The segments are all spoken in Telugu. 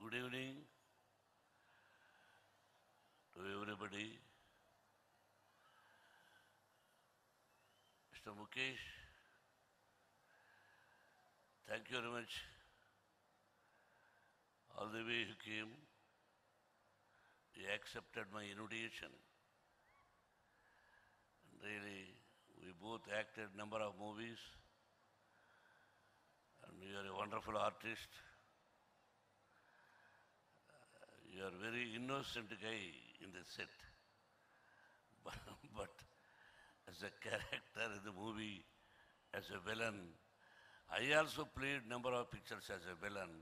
Good evening to everybody. Mr. Mukesh, thank you very much. All the way you came, you accepted my invitation. And really, we both acted number of movies, and you are a wonderful artist. You are a very innocent guy in the set, but as a character in the movie, as a villain, I also played number of pictures as a villain,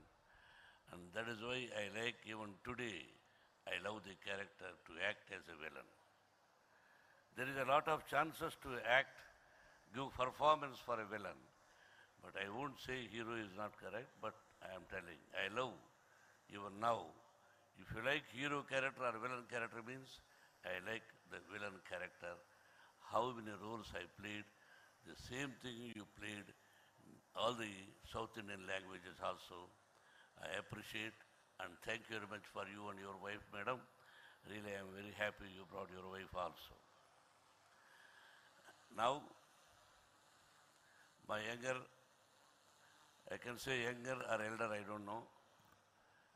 and that is why I like even today, I love the character to act as a villain. There is a lot of chances to act, give performance for a villain, but I won't say hero is not correct, but I am telling, I love even now. If you like hero character or villain character means, I like the villain character. How many roles I played, the same thing you played in all the South Indian languages also. I appreciate and thank you very much for you and your wife, madam. Really, I am very happy you brought your wife also. Now, my younger, I can say younger or elder, I don't know.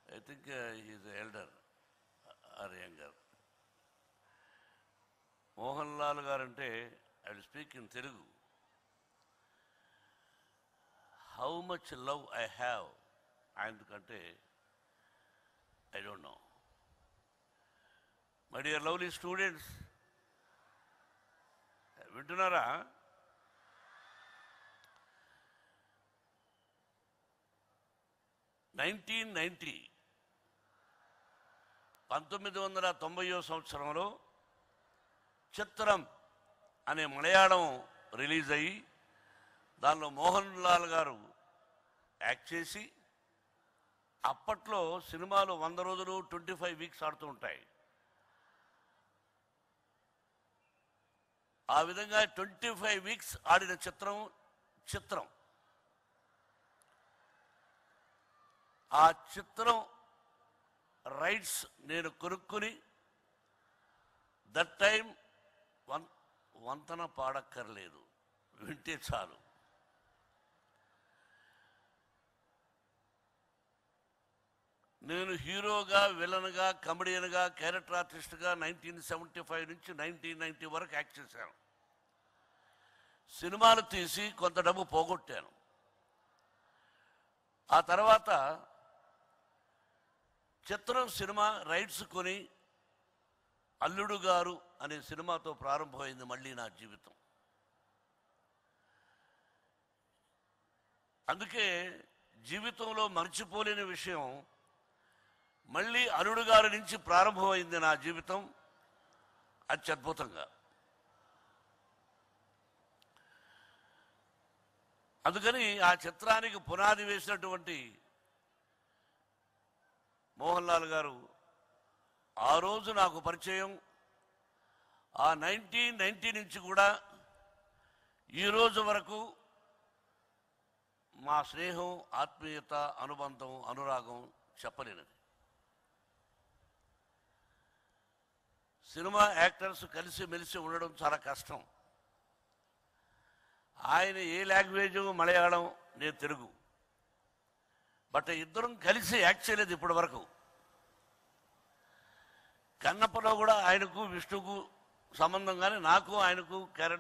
I think he is elder or younger. Mohanlal garante, I will speak in Telugu. How much love I have, ayandukante, I don't know. My dear lovely students, వింటున్నారా? 1990 సంవత్సరంలో చిత్రం అనే మలయాళం రిలీజ్ అయ్యి దానిలో మోహన్ లాల్ గారు యాక్ట్ చేసి అప్పట్లో సినిమాలు 100 రోజులు 25 వీక్స్ ఆడుతూ ఉంటాయి. ఆ విధంగా 25 వీక్స్ ఆడిన చిత్రం ఆ చిత్రం రైట్స్ నేను కొనుక్కుని దట్ టైం వంతన పాడక్కర్లేదు, వింటే చాలు. నేను హీరోగా, విలన్గా, కమెడియన్గా, క్యారెక్టర్ ఆర్టిస్ట్గా 1975 నుంచి 1990 వరకు యాక్ట్ చేశాను. సినిమాలు తీసి కొంత డబ్బు పోగొట్టాను. ఆ తర్వాత చిత్రం సినిమా రైట్స్ కొని అల్లుడు గారు అనే సినిమాతో ప్రారంభమైంది మళ్ళీ నా జీవితం. అందుకే జీవితంలో మర్చిపోలేని విషయం, మళ్ళీ అల్లుడు గారి నుంచి ప్రారంభమైంది నా జీవితం అత్యద్భుతంగా. అందుకని ఆ చిత్రానికి పునాది వేసినటువంటి మోహన్ లాల్ గారు ఆ రోజు నాకు పరిచయం. ఆ 1990 నుంచి కూడా ఈరోజు వరకు మా స్నేహం, ఆత్మీయత, అనుబంధం, అనురాగం చెప్పలేనిది. సినిమా యాక్టర్స్ కలిసి మెలిసి ఉండడం చాలా కష్టం. ఆయన ఏ లాంగ్వేజు, మలయాళం, నేను తెలుగు, బట్ ఇద్దరం కలిసి యాక్ట్ చేయలేదు ఇప్పటి వరకు. కన్నప్పలో కూడా ఆయనకు విష్ణుకు సంబంధం, కానీ నాకు ఆయనకు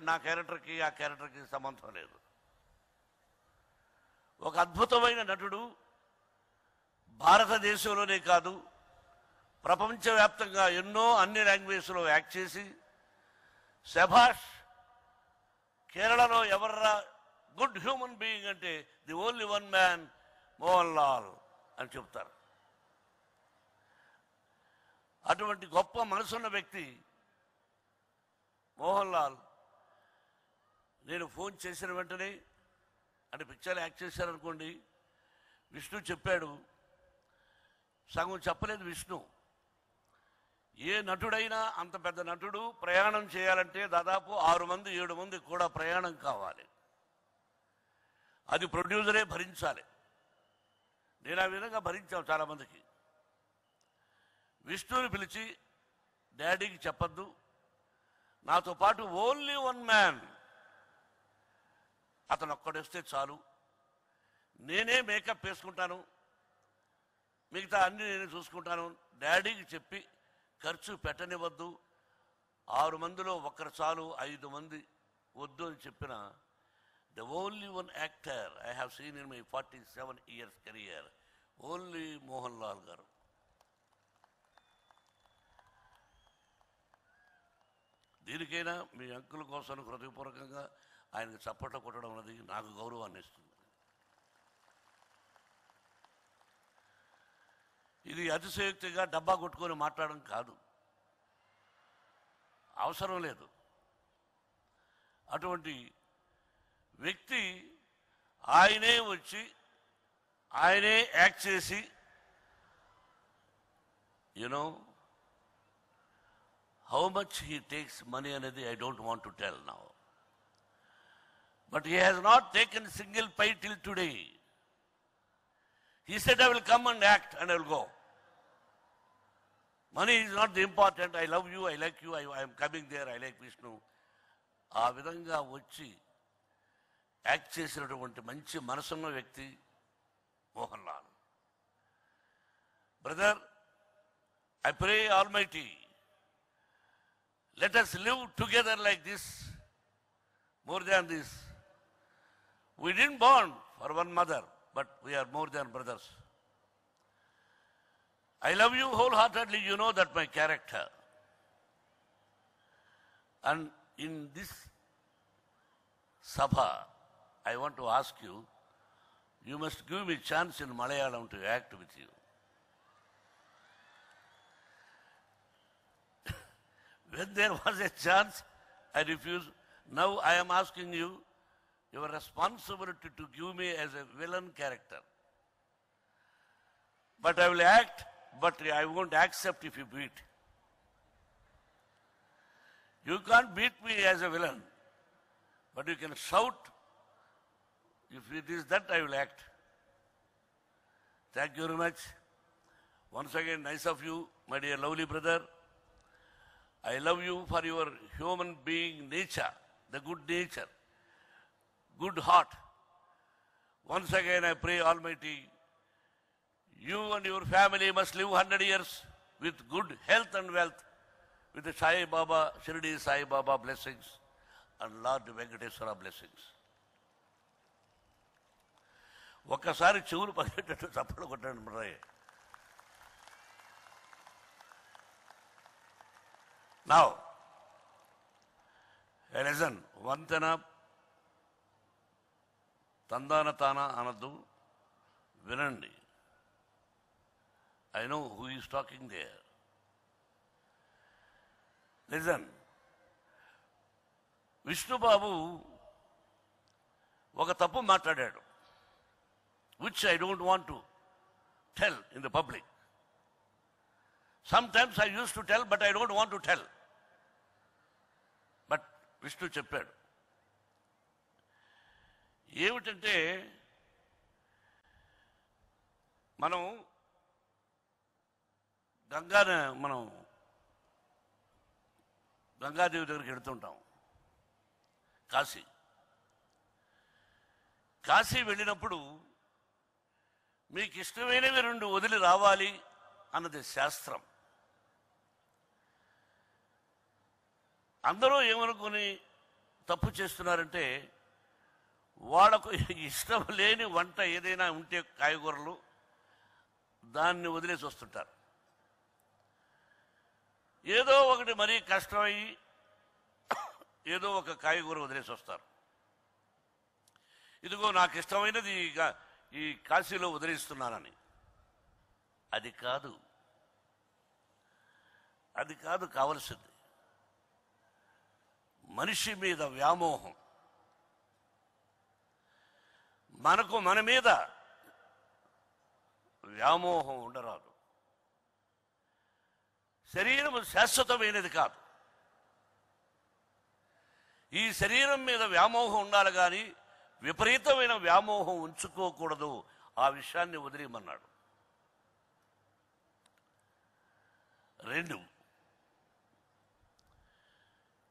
నా క్యారెక్టర్కి ఆ క్యారెక్టర్కి సంబంధం లేదు. ఒక అద్భుతమైన నటుడు, భారతదేశంలోనే కాదు ప్రపంచవ్యాప్తంగా ఎన్నో అన్ని లాంగ్వేజ్లో యాక్ట్ చేసి, శభాష్ కేరళలో ఎవర్రా గుడ్ హ్యూమన్ బీయింగ్ అంటే the only one man Mohan Lal అని చెప్తారు. అటువంటి గొప్ప మనసున్న వ్యక్తి మోహన్ లాల్. నేను ఫోన్ చేసిన వెంటనే, అంటే పిక్చర్ యాక్ట్ చేశారనుకోండి, విష్ణు చెప్పాడు. సగం చెప్పలేదు విష్ణు. ఏ నటుడైనా అంత పెద్ద నటుడు ప్రయాణం చేయాలంటే దాదాపు 6 మంది 7 మంది కూడా ప్రయాణం కావాలి. అది ప్రొడ్యూసరే భరించాలి. నేను ఆ విధంగా భరించాను చాలామందికి. విష్ణుని పిలిచి, డాడీకి చెప్పద్దు, నాతో పాటు ఓన్లీ వన్ మ్యాన్, అతను ఒక్కడొస్తే చాలు, నేనే మేకప్ వేసుకుంటాను, మిగతా అన్ని నేనే చూసుకుంటాను, డాడీకి చెప్పి ఖర్చు పెట్టనివ్వద్దు, 6 మందిలో ఒక్కరు చాలు, 5 మంది వద్దు అని చెప్పిన the only one actor I have seen in my 47 years career, only Mohanlal garu. దీనికైనా మీ అంకుల కోసం హృదయపూర్వకంగా ఆయనకు చప్పట్లు కొట్టడం అనేది నాకు గౌరవాన్ని ఇస్తుంది. ఇది అతిశయోక్తిగా డబ్బా కొట్టుకొని మాట్లాడడం కాదు, అవసరం లేదు. అటువంటి వ్యక్తి ఆయనే వచ్చి ఆయనే యాక్ట్ చేసి, you know how much he takes money అనేది I don't want to tell now. But he has not taken single pay till today. He said, I will come and act and I will go. Money is not the important. I love you, I like you, I am coming there, I like Vishnu. ఆ విధంగా వచ్చి యాక్ట్ చేసినటువంటి మంచి మనసున్న వ్యక్తి Mohan Lal. Brother, I pray Almighty, let us live together like this, more than this. We didn't born for one mother, but we are more than brothers. I love you wholeheartedly, you know that my character. And in this Sabha, I want to ask you, you must give me a chance in Malayalam to act with you. When there was a chance, I refused. Now I am asking you, your responsibility to give me as a villain character. But I will act, but I won't accept if you beat. You can't beat me as a villain, but you can shout. If it is that, I will act. Thank you very much. Once again, nice of you, my dear lovely brother. I love you for your human being nature, the good nature, good heart. Once again, I pray Almighty, you and your family must live 100 years with good health and wealth, with the Sai Baba, Shirdi Sai Baba blessings and Lord Venkateswara blessings. ఒక్కసారి చెవులు పగేటట్టు చప్పట్లు కొట్టండి మరి. Now, listen, వంతెన తందాన తాన అనద్దు, వినండి. I know who is talking there. Listen, Vishnubabu ఒక తప్పు మాట్లాడాడు, which I don't want to tell in the public. Sometimes I used to tell, but I don't want to tell. But Vishnu చెప్పాడు. ఏమిటంటే, మనం గంగాదేవి దగ్గరికి వెళుతుంటాం, కాశీ వెళ్ళినప్పుడు మీకు ఇష్టమైనవి 2 వదిలి రావాలి అన్నది శాస్త్రం. అందరూ ఏమనుకుని తప్పు చేస్తున్నారంటే, వాళ్ళకు ఇష్టం లేని వంట ఏదైనా ఉంటే కాయగూరలు దాన్ని వదిలేసి వస్తుంటారు. ఏదో ఒకటి మరీ కష్టమయ్యి ఏదో ఒక కాయగూర వదిలేసి వస్తారు. ఇదిగో నాకు ఇష్టమైనది ఈ కాశీలో వదిలేస్తున్నానని. అది కాదు కావలసింది. మనిషి మీద వ్యామోహం, మనకు మన మీద వ్యామోహం ఉండరాదు. శరీరం శాశ్వతమైనది కాదు. ఈ శరీరం మీద వ్యామోహం ఉండాలి కానీ విపరీతమైన వ్యామోహం ఉంచుకోకూడదు. ఆ విషయాన్ని వదిలేయమన్నాడు. 2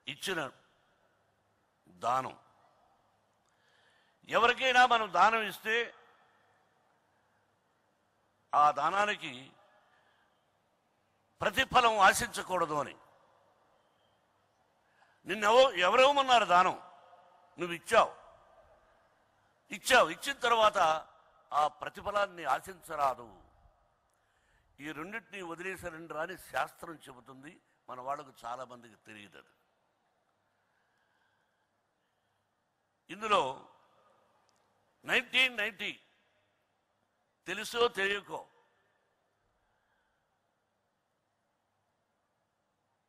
ఇచ్చిన దానం. ఎవరికైనా మనం దానం ఇస్తే ఆ దానానికి ప్రతిఫలం ఆశించకూడదు అని. ఎవరేమన్నారు దానం, నువ్వు ఇచ్చావు. ఇచ్చిన తర్వాత ఆ ప్రతిఫలాన్ని ఆశించరాదు. ఈ రెండింటినీ వదిలేసారండి అని శాస్త్రం చెబుతుంది. మన వాళ్ళకు చాలా మందికి తెలియదు అది. ఇందులో 1990 తెలుసో తెలియకో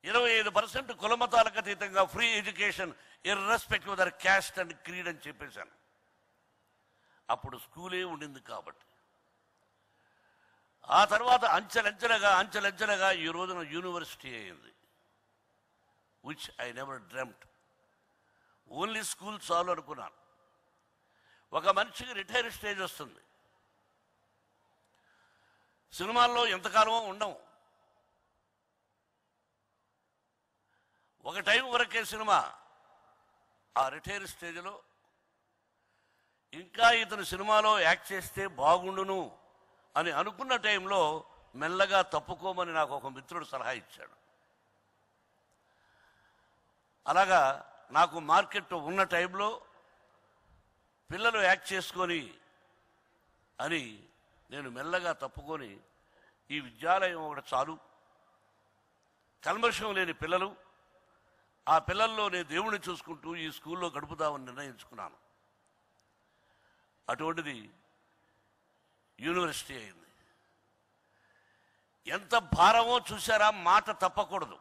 25% కులమతాలకు అతీతంగా free education irrespective of their caste and creed అని చెప్పేశాను. అప్పుడు స్కూలే ఉండింది కాబట్టి. ఆ తర్వాత అంచెలంచెలుగా ఈ రోజున యూనివర్సిటీ అయింది. Which I never dreamed. Only school చాలు అనుకున్నాను. ఒక మనిషికి రిటైర్ స్టేజ్ వస్తుంది. సినిమాల్లో ఎంతకాలమో ఉండము. ఒక టైం వరకే సినిమా. ఆ రిటైర్ స్టేజ్లో ఇంకా ఇతను సినిమాలో యాక్ట్ చేస్తే బాగుండును అని అనుకున్న టైంలో మెల్లగా తప్పుకోమని నాకు ఒక మిత్రుడు సలహా ఇచ్చాడు. అలాగా నాకు మార్కెట్ ఉన్న టైంలో పిల్లలు యాక్ట్ చేసుకొని అని నేను మెల్లగా తప్పుకొని ఈ విద్యాలయం ఒకటి చాలు, కల్మషం లేని పిల్లలు, ఆ పిల్లల్లో నేను దేవుణ్ణి చూసుకుంటూ ఈ స్కూల్లో గడుపుదామని నిర్ణయించుకున్నాను. అటువంటిది యూనివర్సిటీ అయింది. ఎంత భారమో చూసారా. మాట తప్పకూడదు.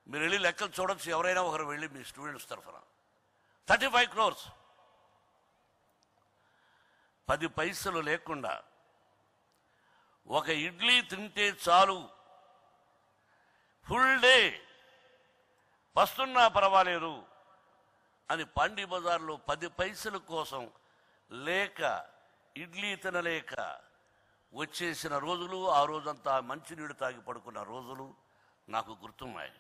మీరు వెళ్ళి లెక్కలు చూడొచ్చు, ఎవరైనా ఒకరు వెళ్ళి మీ స్టూడెంట్స్ తరఫున. 35 crores 10 పైసలు లేకుండా ఒక ఇడ్లీ తింటే చాలు, ఫుల్ డే పస్తున్నా పర్వాలేదు అని పాండీ బజార్లో 10 పైసల కోసం లేక ఇడ్లీ తినలేక వచ్చేసిన రోజులు, ఆ రోజంతా మంచినీళ్ళు తాగి పడుకున్న రోజులు నాకు గుర్తున్నాయి.